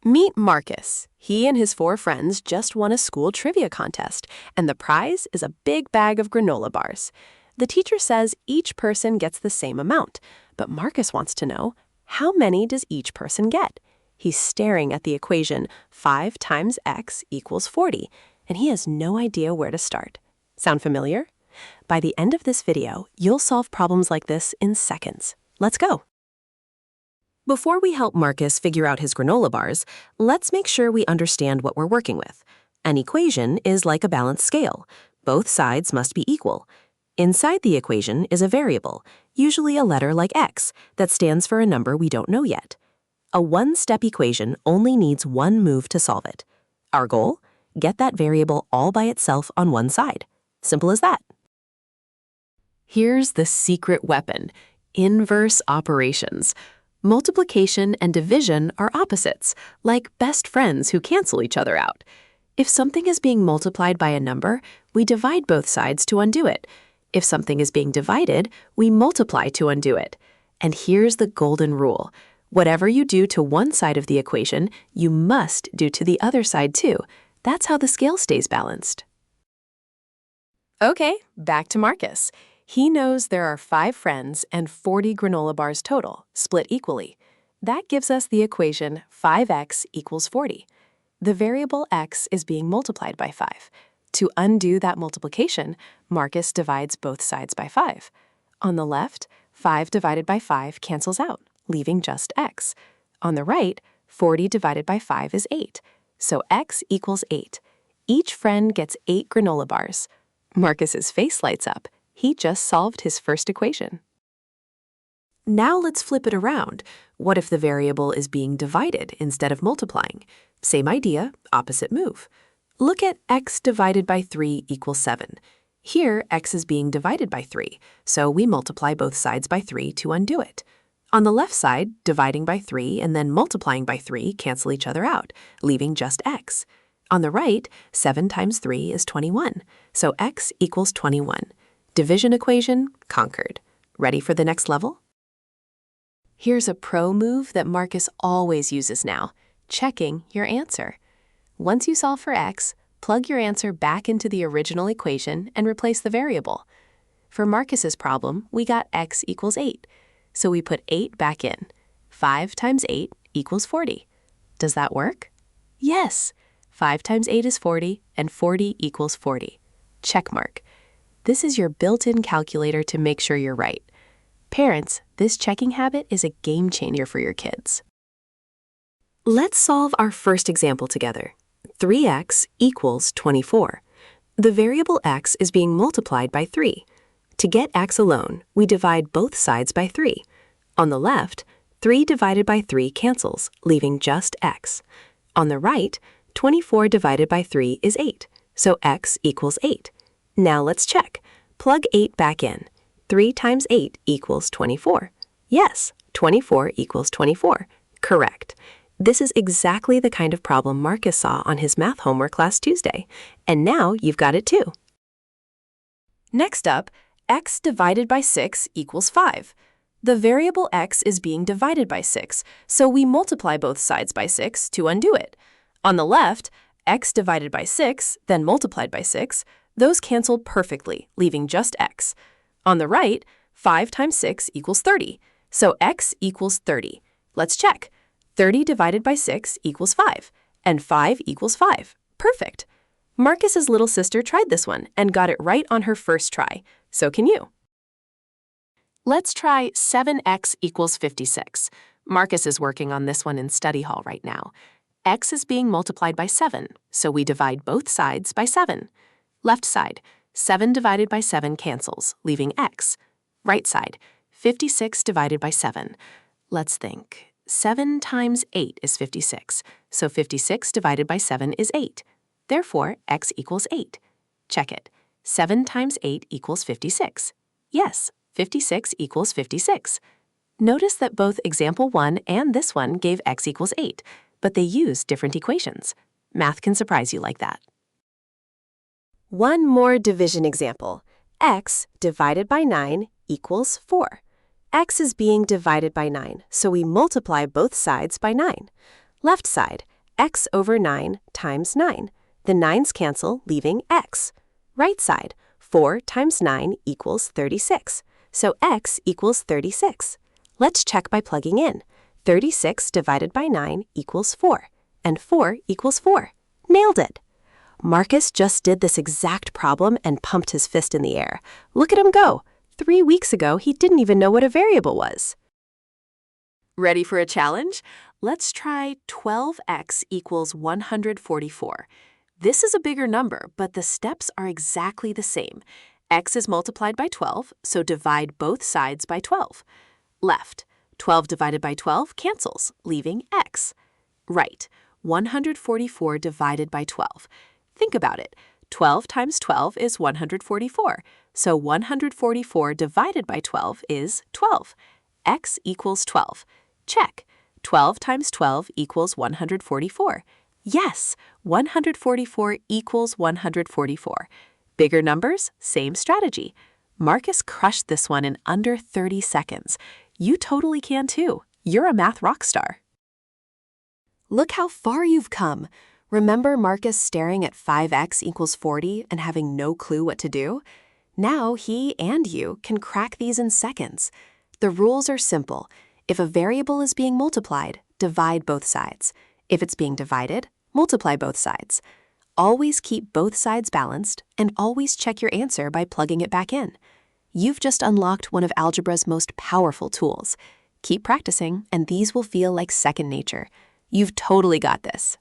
Meet Marcus. He and his 4 friends just won a school trivia contest, and the prize is a big bag of granola bars. The teacher says each person gets the same amount, but Marcus wants to know, how many does each person get? He's staring at the equation 5 times x equals 40, and he has no idea where to start. Sound familiar? By the end of this video, you'll solve problems like this in seconds. Let's go! Before we help Marcus figure out his granola bars, let's make sure we understand what we're working with. An equation is like a balanced scale. Both sides must be equal. Inside the equation is a variable, usually a letter like x, that stands for a number we don't know yet. A one-step equation only needs one move to solve it. Our goal? Get that variable all by itself on one side. Simple as that. Here's the secret weapon: inverse operations. Multiplication and division are opposites, like best friends who cancel each other out. If something is being multiplied by a number, we divide both sides to undo it. If something is being divided, we multiply to undo it. And here's the golden rule. Whatever you do to one side of the equation, you must do to the other side too. That's how the scale stays balanced. Okay, back to Marcus. He knows there are 5 friends and 40 granola bars total, split equally. That gives us the equation 5x equals 40. The variable x is being multiplied by 5. To undo that multiplication, Marcus divides both sides by 5. On the left, 5 divided by 5 cancels out, leaving just x. On the right, 40 divided by 5 is 8. So x equals 8. Each friend gets 8 granola bars. Marcus's face lights up. He just solved his first equation. Now let's flip it around. What if the variable is being divided instead of multiplying? Same idea, opposite move. Look at x divided by 3 equals 7. Here, x is being divided by 3, so we multiply both sides by 3 to undo it. On the left side, dividing by 3 and then multiplying by 3 cancel each other out, leaving just x. On the right, 7 times 3 is 21, so x equals 21. Division equation conquered. Ready for the next level? Here's a pro move that Marcus always uses now: checking your answer. Once you solve for x, plug your answer back into the original equation and replace the variable. For Marcus's problem, we got x equals 8, so we put 8 back in. 5 times 8 equals 40. Does that work? Yes! 5 times 8 is 40, and 40 equals 40. Check mark. This is your built-in calculator to make sure you're right. Parents, this checking habit is a game changer for your kids. Let's solve our first example together. 3x equals 24. The variable x is being multiplied by 3. To get x alone, we divide both sides by 3. On the left, 3 divided by 3 cancels, leaving just x. On the right, 24 divided by 3 is 8, so x equals 8. Now let's check. Plug 8 back in. 3 times 8 equals 24. Yes, 24 equals 24. Correct. This is exactly the kind of problem Marcus saw on his math homework last Tuesday, and now you've got it too. Next up, x divided by 6 equals 5. The variable x is being divided by 6, so we multiply both sides by 6 to undo it. On the left, x divided by 6, then multiplied by 6, those cancel perfectly, leaving just x. On the right, 5 times 6 equals 30, so x equals 30. Let's check. 30 divided by 6 equals 5, and 5 equals 5. Perfect. Marcus's little sister tried this one and got it right on her first try. So can you. Let's try 7x equals 56. Marcus is working on this one in study hall right now. X is being multiplied by 7, so we divide both sides by 7. Left side, 7 divided by 7 cancels, leaving x. Right side, 56 divided by 7. Let's think. 7 times 8 is 56, so 56 divided by 7 is 8. Therefore, x equals 8. Check it. 7 times 8 equals 56. Yes, 56 equals 56. Notice that both example 1 and this one gave x equals 8, but they use different equations. Math can surprise you like that. One more division example. X divided by 9 equals 4. X is being divided by 9, so we multiply both sides by 9. Left side, x over 9 times 9. The 9's cancel, leaving x. Right side, 4 times 9 equals 36. So x equals 36. Let's check by plugging in. 36 divided by 9 equals 4, and 4 equals 4. Nailed it! Marcus just did this exact problem and pumped his fist in the air. Look at him go! 3 weeks ago, he didn't even know what a variable was. Ready for a challenge? Let's try 12x equals 144. This is a bigger number, but the steps are exactly the same. X is multiplied by 12, so divide both sides by 12. Left, 12 divided by 12 cancels, leaving x. Right, 144 divided by 12. Think about it. 12 times 12 is 144, so 144 divided by 12 is 12. X equals 12. Check. 12 times 12 equals 144. Yes, 144 equals 144. Bigger numbers, same strategy. Marcus crushed this one in under 30 seconds. You totally can too. You're a math rock star. Look how far you've come. Remember Marcus staring at 5x equals 40 and having no clue what to do? Now he and you can crack these in seconds. The rules are simple. If a variable is being multiplied, divide both sides. If it's being divided, multiply both sides. Always keep both sides balanced, and always check your answer by plugging it back in. You've just unlocked one of algebra's most powerful tools. Keep practicing, and these will feel like second nature. You've totally got this.